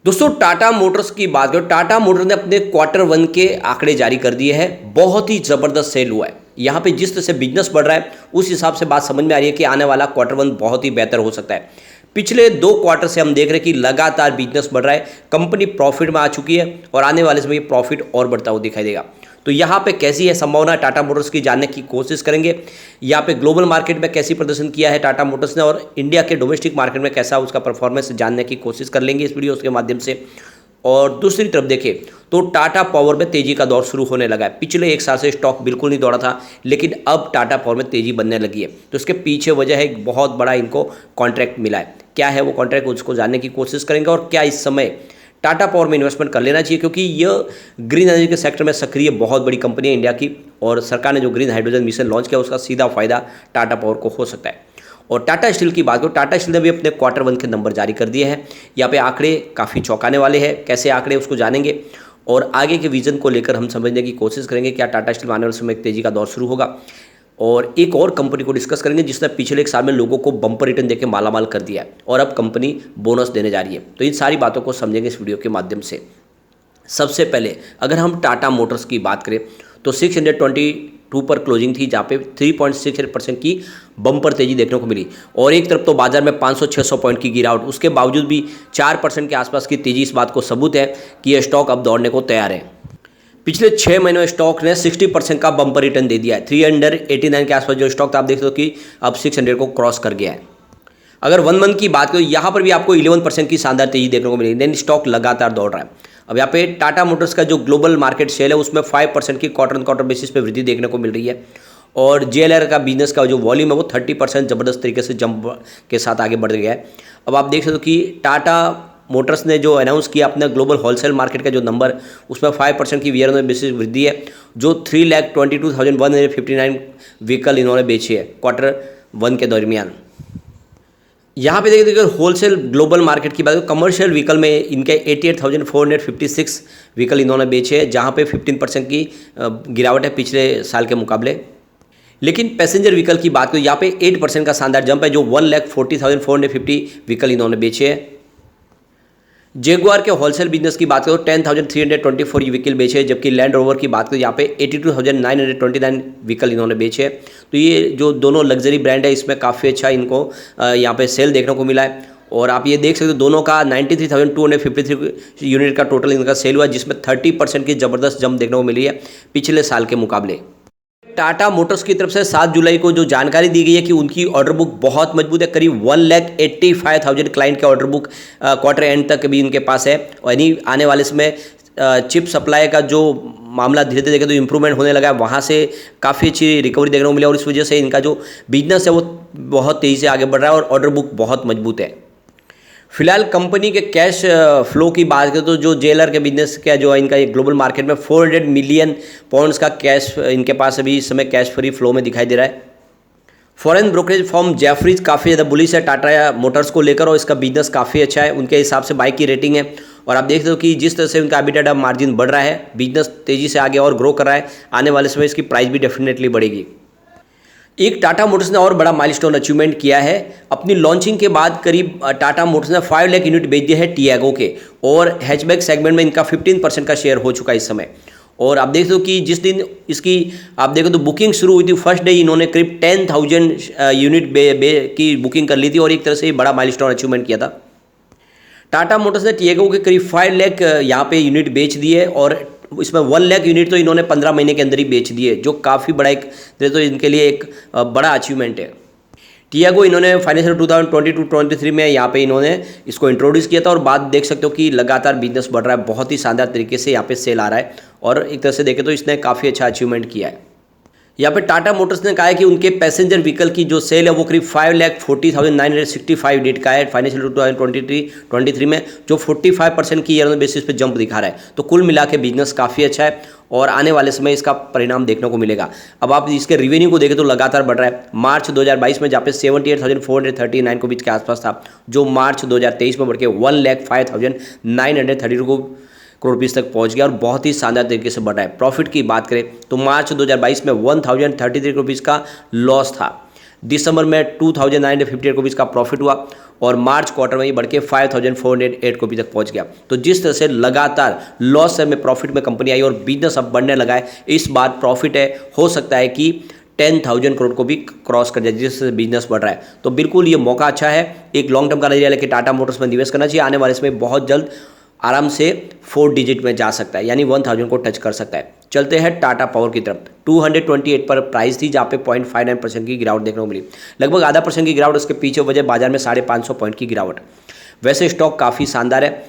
दोस्तों टाटा मोटर्स की बात करें, टाटा मोटर्स ने अपने क्वार्टर वन के आंकड़े जारी कर दिए हैं। बहुत ही ज़बरदस्त सेल हुआ है। यहाँ पे जिस तरह से बिजनेस बढ़ रहा है उस हिसाब से बात समझ में आ रही है कि आने वाला क्वार्टर वन बहुत ही बेहतर हो सकता है। पिछले 2 क्वार्टर से हम देख रहे हैं कि लगातार बिजनेस बढ़ रहा है, कंपनी प्रॉफिट में आ चुकी है और आने वाले समय ये प्रॉफिट और बढ़ता हुआ दिखाई देगा। तो यहाँ पे कैसी है संभावना टाटा मोटर्स की जानने की कोशिश करेंगे। यहाँ पे ग्लोबल मार्केट में कैसी प्रदर्शन किया है टाटा मोटर्स ने और इंडिया के डोमेस्टिक मार्केट में कैसा उसका परफॉर्मेंस जानने की कोशिश कर लेंगे इस वीडियो के माध्यम से। और दूसरी तरफ देखें तो टाटा पावर में तेजी का दौर शुरू होने लगा है। पिछले 1 साल से स्टॉक बिल्कुल नहीं दौड़ा था, लेकिन अब टाटा पावर में तेजी बनने लगी है। तो इसके पीछे वजह है एक बहुत बड़ा इनको कॉन्ट्रैक्ट मिला है। क्या है वो कॉन्ट्रैक्ट, उसको जानने की कोशिश करेंगे। और क्या इस समय टाटा पावर में इन्वेस्टमेंट कर लेना चाहिए, क्योंकि यह ग्रीन एनर्जी के सेक्टर में सक्रिय बहुत बड़ी कंपनी है इंडिया की, और सरकार ने जो ग्रीन हाइड्रोजन मिशन लॉन्च किया उसका सीधा फायदा टाटा पावर को हो सकता है। और टाटा स्टील की बात करो, टाटा स्टील ने भी अपने क्वार्टर वन के नंबर जारी कर दिए हैं। यहाँ पे आंकड़े काफ़ी चौंकाने वाले हैं। कैसे आंकड़े उसको जानेंगे और आगे के विजन को लेकर हम समझने की कोशिश करेंगे। क्या टाटा स्टील में आने वाले समय एक तेजी का दौर शुरू होगा। और एक और कंपनी को डिस्कस करेंगे जिसने पिछले 1 साल में लोगों को बम्पर रिटर्न देके मालामाल कर दिया है और अब कंपनी बोनस देने जा रही है। तो इन सारी बातों को समझेंगे इस वीडियो के माध्यम से। सबसे पहले अगर हम टाटा मोटर्स की बात करें तो 622 पर क्लोजिंग थी, जहाँ पे 3.68% की बम्पर तेजी देखने को मिली। और एक तरफ तो बाजार में 500-600 पॉइंट की गिरावट, उसके बावजूद भी 4% के आसपास की तेजी इस बात को सबूत है कि यह स्टॉक अब दौड़ने को तैयार है। पिछले 6 महीनों में स्टॉक ने 60% का बम्पर रिटर्न दे दिया है। 389 के आसपास जो स्टॉक था, आप देख सकते हो कि अब 600 को क्रॉस कर गया है। अगर 1 मंथ की बात करें, यहाँ पर भी आपको 11% की शानदार तेजी देखने को मिली। देन स्टॉक लगातार दौड़ रहा है। अब यहाँ पे टाटा मोटर्स का जो ग्लोबल मार्केट शेयर है उसमें 5% की क्वार्टर ऑन क्वार्टर बेसिस पे वृद्धि देखने को मिल रही है। और जेएलआर का बिजनेस का जो वॉल्यूम है वो 30% ज़बरदस्त तरीके से जंप के साथ आगे बढ़ गया है। अब आप देख सकते हो कि टाटा मोटर्स ने जो अनाउंस किया अपना ग्लोबल होलसेल मार्केट का जो नंबर, उसमें 5% की ईयर ऑन बेसिस वृद्धि है, जो 3,22,159 व्हीकल इन्होंने बेची है क्वार्टर वन के दरमियान। यहाँ पे देखिए होलसेल ग्लोबल मार्केट की बात, कमर्शियल व्हीकल में इनके 88,456 व्हीकल इन्होंने बेचे हैं, जहाँ पे 15% की गिरावट है पिछले साल के मुकाबले। लेकिन पैसेंजर व्हीकल की बात करें, यहाँ पे 8% का शानदार जंप है, जो 1,40,450 व्हीकल इन्होंने बेचे हैं। जेगुआर के होलसेल बिजनेस की बात करें तो 10,324 व्हीकल बेचे, जबकि लैंड रोवर की बात करें यहाँ पे 82,929 व्हीकल इन्होंने बेचे। तो ये जो दोनों लग्जरी ब्रांड है इसमें काफ़ी अच्छा इनको यहाँ पे सेल देखने को मिला है। और आप ये देख सकते हो दोनों का 93,253 यूनिट का टोटल इनका सेल हुआ, जिसमें 30% की ज़बरदस्त जंप देखने को मिली है पिछले साल के मुकाबले। टाटा मोटर्स की तरफ से 7 जुलाई को जो जानकारी दी गई है कि उनकी ऑर्डर बुक बहुत मजबूत है। करीब 1,85,000 क्लाइंट के ऑर्डर बुक क्वार्टर एंड तक भी इनके पास है। और यानी आने वाले समय चिप सप्लाई का जो मामला धीरे धीरे देखें तो इम्प्रूवमेंट होने लगा है, वहाँ से काफ़ी अच्छी रिकवरी देखने को मिली और इस वजह से इनका जो बिजनेस है वो बहुत तेज़ी से आगे बढ़ रहा है और ऑर्डर बुक बहुत मजबूत है। फिलहाल कंपनी के कैश फ्लो की बात करें तो जो जेएलआर के बिजनेस का जो है इनका एक ग्लोबल मार्केट में 400 मिलियन पाउंड्स का कैश इनके पास अभी इस समय कैश फ्री फ्लो में दिखाई दे रहा है। फॉरेन ब्रोकरेज फर्म जेफरीज काफ़ी ज़्यादा बुलिश है टाटा मोटर्स को लेकर और इसका बिजनेस काफ़ी अच्छा है, उनके हिसाब से बाइक की रेटिंग है। और आप देख सकते हो कि जिस तरह से उनका एबिटा मार्जिन बढ़ रहा है, बिजनेस तेज़ी से आगे और ग्रो कर रहा है, आने वाले समय इसकी प्राइस भी डेफिनेटली बढ़ेगी। एक टाटा मोटर्स ने और बड़ा माइलस्टोन अचीवमेंट किया है। अपनी लॉन्चिंग के बाद करीब टाटा मोटर्स ने 5 लाख यूनिट बेच दिए हैं टियागो के, और हैचबैक सेगमेंट में इनका 15% का शेयर हो चुका है इस समय। और आप देख दो कि जिस दिन इसकी आप देखो तो बुकिंग शुरू हुई थी, फर्स्ट डे इन्होंने करीब 10,000 यूनिट की बुकिंग कर ली थी और एक तरह से बड़ा माइलस्टोन अचीवमेंट किया था। टाटा मोटर्स ने टियागो के करीब 5 लाख यहाँ पे यूनिट बेच दिए और इसमें 1 लाख यूनिट तो इन्होंने 15 महीने के अंदर ही बेच दिए, जो काफ़ी बड़ा एक तो इनके लिए एक बड़ा अचीवमेंट है। टियागो इन्होंने फाइनेंशियल 2022-23 में यहाँ पे इन्होंने इसको इंट्रोड्यूस किया था और बाद देख सकते हो कि लगातार बिजनेस बढ़ रहा है, बहुत ही शानदार तरीके से यहाँ पे सेल आ रहा है और एक तरह से देखें तो इसने काफ़ी अच्छा अचीवमेंट किया है। यहाँ पे टाटा मोटर्स ने कहा है कि उनके पैसेंजर व्हीकल की जो सेल है वो करीब 5,40,965 यूनिट का है फाइनेंशियल 2023 में, जो 45% की ईयर ऑन बेसिस पे जंप दिखा रहा है। तो कुल मिला के बिजनेस काफ़ी अच्छा है और आने वाले समय इसका परिणाम देखने को मिलेगा। अब आप इसके रेवेन्यू को देखें तो लगातार बढ़ रहा है। मार्च 2022 में जहाँ पे 78,439 को बीच के आसपास था, जो मार्च 2023 में बढ़ के 1,05,932 करोड़ रुपीस तक पहुंच गया और बहुत ही शानदार तरीके से बढ़ रहा है। प्रॉफिट की बात करें तो मार्च 2022 में 1,033 करोड़ रुपीस का लॉस था, दिसंबर में 2958 रुपीज़ का प्रॉफिट हुआ और मार्च क्वार्टर में ये बढ़ के 5408 रुपये तक पहुंच गया। तो जिस तरह से लगातार लॉस में प्रॉफिट में कंपनी आई और बिजनेस अब बढ़ने लगा है, इस बार प्रॉफिट है, हो सकता है कि 10,000 करोड़ को भी क्रॉस कर जाए जिससे बिजनेस बढ़ रहा है। तो बिल्कुल ये मौका अच्छा है, एक लॉन्ग टर्म का नजरिया लेके टाटा मोटर्स में निवेश करना चाहिए। आने वाले समय बहुत जल्द आराम से 4 डिजिट में जा सकता है, यानी 1000 को टच कर सकता है। चलते हैं टाटा पावर की तरफ। 228 पर प्राइस थी, जहाँ पे 0.59% की गिरावट देखने को मिली, लगभग आधा % की गिरावट। उसके पीछे वजह बाजार में 550 पॉइंट की गिरावट। वैसे स्टॉक काफ़ी शानदार है।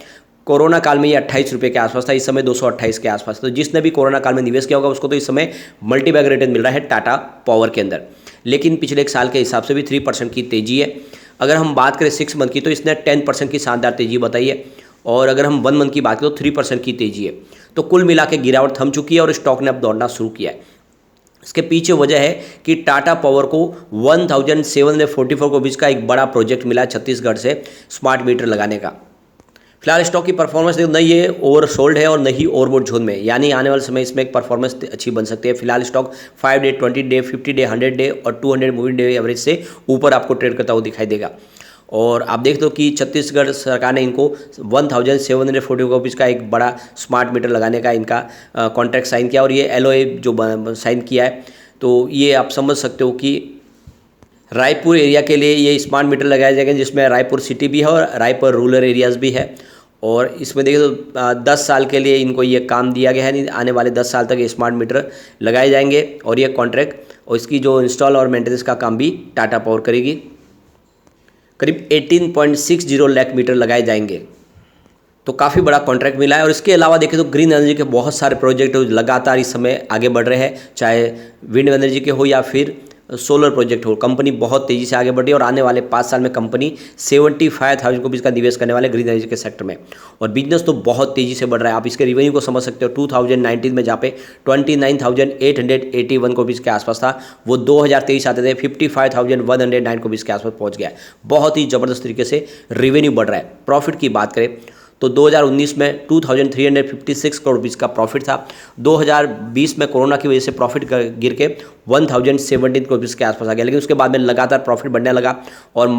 कोरोना काल में ये 28 रुपये के आसपास था, इस समय 228 के आसपास। तो जिसने भी कोरोना काल में निवेश किया होगा उसको तो इस समय मल्टी बैग रिटर्न मिल रहा है टाटा पावर के अंदर। लेकिन पिछले एक साल के हिसाब से भी 3% की तेजी है। अगर हम बात करें 6 मंथ की तो इसने 10% की शानदार तेजी बताई है, और अगर हम 1 मंथ की बात करें तो 3% की तेजी है। तो कुल मिला के गिरावट थम चुकी है और स्टॉक ने अब दौड़ना शुरू किया है। इसके पीछे वजह है कि टाटा पावर को 1744 को बीच का एक बड़ा प्रोजेक्ट मिला छत्तीसगढ़ से स्मार्ट मीटर लगाने का। फिलहाल स्टॉक की परफॉर्मेंस न ये ओवरसोल्ड है और न ही ओवरबोट जोन में, यानी आने वाले समय इसमें एक परफॉर्मेंस अच्छी बन सकती है। फिलहाल stock 5 day, 20 day, 50 day, 100 day और 200 मूविंग डे एवरेज से ऊपर आपको ट्रेड करता हुआ दिखाई देगा। और आप देख दो कि छत्तीसगढ़ सरकार ने इनको 1740 रुपीज़ का एक बड़ा स्मार्ट मीटर लगाने का इनका कॉन्ट्रैक्ट साइन किया और ये LOA जो साइन किया है। तो ये आप समझ सकते हो कि रायपुर एरिया के लिए ये स्मार्ट मीटर लगाए जाएंगे, जिसमें रायपुर सिटी भी है और रायपुर रूरल एरियाज़ भी है। और इसमें देखिए तो 10 साल के लिए इनको ये काम दिया गया है। आने वाले 10 साल तक ये स्मार्ट मीटर लगाए जाएंगे और ये कॉन्ट्रैक्ट और इसकी जो इंस्टॉल और मेंटेनेंस का काम भी टाटा पावर करेगी। करीब 18.60 लाख मीटर लगाए जाएंगे, तो काफ़ी बड़ा कॉन्ट्रैक्ट मिला है। और इसके अलावा देखें तो ग्रीन एनर्जी के बहुत सारे प्रोजेक्ट लगातार इस समय आगे बढ़ रहे हैं, चाहे विंड एनर्जी के हो या फिर सोलर प्रोजेक्ट हो। कंपनी बहुत तेज़ी से आगे बढ़ रही है और आने वाले 5 साल में कंपनी 75,000 को भी इसका निवेश करने वाले ग्रीन एनर्जी के सेक्टर में। और बिजनेस तो बहुत तेज़ी से बढ़ रहा है। आप इसके रिवेन्यू को समझ सकते हो। 2019 में जहाँ पे 29,881 को भी इसके आसपास था, वो 2023 आते थे 55,109 को भी इसके आसपास पहुँच गया है। बहुत ही ज़बरदस्त तरीके से रिवेन्यू बढ़ रहा है। प्रॉफिट की बात करें तो 2019 में 2,356 करोड़ रुपीज़ का प्रॉफिट था। 2020 में कोरोना की वजह से प्रॉफिट गिर के 1,017 करोड़ रुपीज़ के आसपास आ गया, लेकिन उसके बाद में लगातार प्रॉफिट बढ़ने लगा। और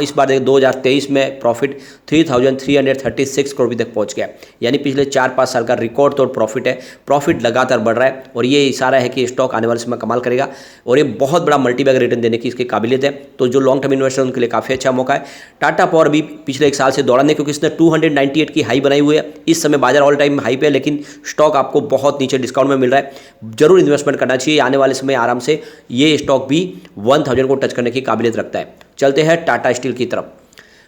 इस बार देखिए 2023 में प्रॉफिट 3,336 करोड़ रुपये तक पहुंच गया, यानी पिछले 4-5 साल का रिकॉर्ड तोड़ प्रॉफिट है। प्रॉफिट लगातार बढ़ रहा है और ये इशारा है कि स्टॉक आने वाले समय कमाल करेगा और ये बहुत बड़ा मल्टीबैग रिटर्न देने की इसकी काबिलियत है। तो जो लॉन्ग टर्म इन्वेस्टर उनके लिए काफ़ी अच्छा मौका है। टाटा पावर भी पिछले एक साल से दौड़ा नहीं, क्योंकि इसने 298 की हाई बनाई हुई है। इस समय बाजार ऑल टाइम हाई पे है, लेकिन स्टॉक आपको बहुत नीचे डिस्काउंट में मिल रहा है। जरूर इन्वेस्टमेंट करना चाहिए। आने वाले समय आराम से ये स्टॉक भी 1000 को टच करने की काबिलियत रखता है। चलते हैं टाटा स्टील की तरफ।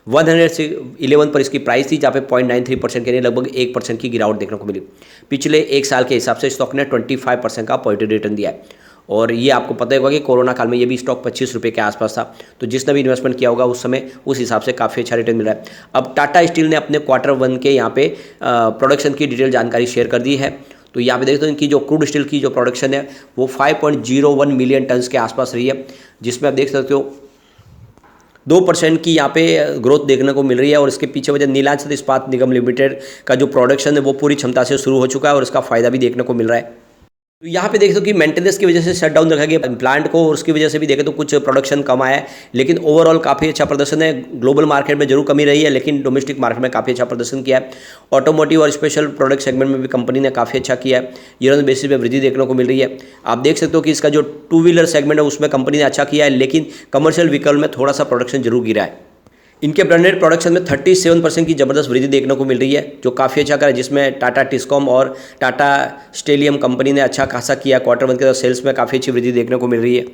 111 पर इसकी प्राइस थी, जहाँ पे 0.93% के लिए लगभग 1% की गिरावट देखने को मिली। पिछले एक साल के हिसाब से स्टॉक ने 25% का पॉजिटिव रिटर्न दिया है। और ये आपको पता होगा कि कोरोना काल में ये भी स्टॉक 25 रुपये के आसपास था। तो जिसने भी इन्वेस्टमेंट किया होगा उस समय उस हिसाब से काफ़ी अच्छा रिटर्न मिल रहा है। अब टाटा स्टील ने अपने Q1 के यहाँ पे प्रोडक्शन की डिटेल जानकारी शेयर कर दी है। तो यहाँ पे देखते हो इनकी जो क्रूड स्टील की जो प्रोडक्शन है वो 5.01 मिलियन टन्स के आसपास रही है, जिसमें आप देख सकते हो 2% की यहाँ पे ग्रोथ देखने को मिल रही है। और इसके पीछे वजह नीलांचल इस्पात निगम लिमिटेड का जो प्रोडक्शन है वो पूरी क्षमता से शुरू हो चुका है और इसका फायदा भी देखने को मिल रहा है। तो यहाँ पे देखते हो कि मेंटेनेंस की वजह से शट डाउन रखा गया प्लांट को और उसकी वजह से भी देखें तो कुछ प्रोडक्शन कम आया है, लेकिन ओवरऑल काफ़ी अच्छा प्रदर्शन है। ग्लोबल मार्केट में जरूर कमी रही है, लेकिन डोमेस्टिक मार्केट में काफ़ी अच्छा प्रदर्शन किया है। ऑटोमोटिव और स्पेशल प्रोडक्ट सेगमेंट में भी कंपनी ने काफ़ी अच्छा किया है। ईयर ऑन बेसिस में वृद्धि देखने को मिल रही है। आप देख सकते हो कि इसका जो 2 व्हीलर सेगमेंट है उसमें कंपनी ने अच्छा किया है, लेकिन कमर्शियल व्हीकल में थोड़ा सा प्रोडक्शन जरूर गिरा है। इनके ब्रांडेड प्रोडक्शन में 37% की ज़बरदस्त वृद्धि देखने को मिल रही है, जो काफ़ी अच्छा कर है, जिसमें टाटा टिस्कॉम और टाटा स्टेलियम कंपनी ने अच्छा खासा किया। Q1 के सेल्स में काफ़ी अच्छी वृद्धि देखने को मिल रही है।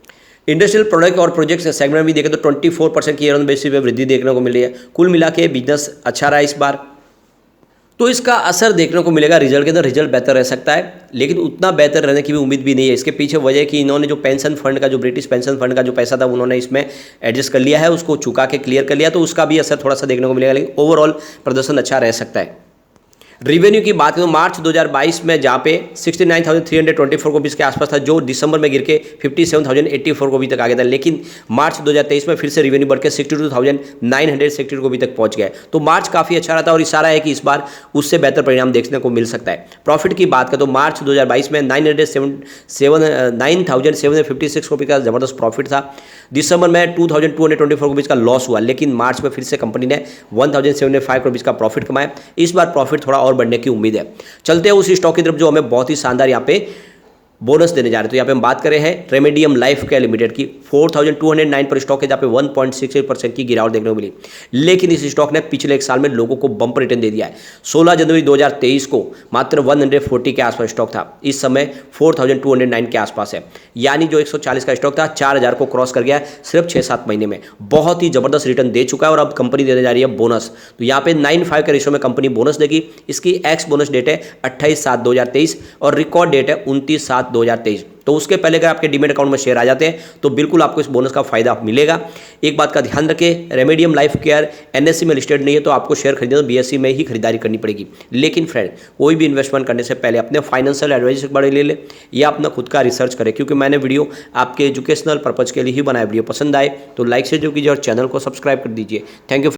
इंडस्ट्रियल प्रोडक्ट और प्रोजेक्ट सेगमेंट भी देखें तो 24% की ईयर ऑन बेसिस पे वृद्धि देखने को मिल रही है। कुल मिला के बिजनेस अच्छा रहा इस बार। तो इसका असर देखने को मिलेगा रिजल्ट के अंदर। रिजल्ट बेहतर रह सकता है, लेकिन उतना बेहतर रहने की भी उम्मीद भी नहीं है। इसके पीछे वजह कि इन्होंने जो पेंशन फंड का, जो ब्रिटिश पेंशन फंड का जो पैसा था उन्होंने इसमें एडजस्ट कर लिया है, उसको चुका के क्लियर कर लिया, तो उसका भी असर थोड़ा सा देखने को मिलेगा। लेकिन ओवरऑल प्रदर्शन अच्छा रह सकता है। रिवेन्यू की बात करें तो मार्च 2022 में जहाँ पे 69,324 करोड़ के आसपास था, जो दिसंबर में गिर के 57,084 करोड़ तक आ गया था। लेकिन मार्च 2023 में फिर से रिवेन्यू बढ़ के 62,960 करोड़ तक पहुंच गया। तो मार्च काफ़ी अच्छा रहा था और इशारा है कि इस बार उससे बेहतर परिणाम देखने को मिल सकता है। प्रॉफिट की बात करें तो मार्च 2022 में 9,756 करोड़ का जबरदस्त प्रॉफिट था। दिसंबर में 2,224 करोड़ का लॉस हुआ, लेकिन मार्च में फिर से कंपनी ने 1,705 करोड़ का प्रॉफिट कमाया। इस बार प्रॉफिट थोड़ा और बढ़ने की उम्मीद है। चलते हैं उस स्टॉक की तरफ जो हमें बहुत ही शानदार यहाँ पे बोनस देने जा रहे हैं। तो यहाँ पे हम बात कर रहे हैं रेमेडियम लाइफ केयर लिमिटेड की। 4,209 पर स्टॉक है, जहाँ पे 1.68% की गिरावट देखने को मिली। लेकिन इस स्टॉक ने पिछले एक साल में लोगों को बम्पर रिटर्न दे दिया है। 16 जनवरी 2023 को मात्र 140 के आसपास स्टॉक था, इस समय 4,209 के आसपास है। यानी जो 140 का स्टॉक था 4,000 को क्रॉस कर गया है सिर्फ 6-7 महीने में। बहुत ही जबरदस्त रिटर्न दे चुका है और अब कंपनी देने जा रही है बोनस। तो यहाँ पे 9:5 के रेशो में कंपनी बोनस देगी। इसकी एक्स बोनस डेट है 28/7/2023 और रिकॉर्ड डेट है 29/7/2023। तो उसके पहले अगर आपके डीमेट अकाउंट में शेयर आ जाते हैं तो बिल्कुल आपको इस बोनस का फायदा मिलेगा। एक बात का ध्यान रखें, रेमेडियम लाइफ केयर एनएससी में लिस्टेड नहीं है, तो आपको शेयर खरीदना तो बीएसई में ही खरीदारी करनी पड़ेगी। लेकिन फ्रेंड, कोई भी इन्वेस्टमेंट करने से पहले अपने फाइनेंशियल एडवाइजर से बड़े ले ले या अपना खुद का रिसर्च करें, क्योंकि मैंने वीडियो आपके एजुकेशनल पर्पज के लिए ही बनाया। वीडियो पसंद आए तो लाइक से जो कीजिए और चैनल को सब्सक्राइब कर दीजिए। Thank you.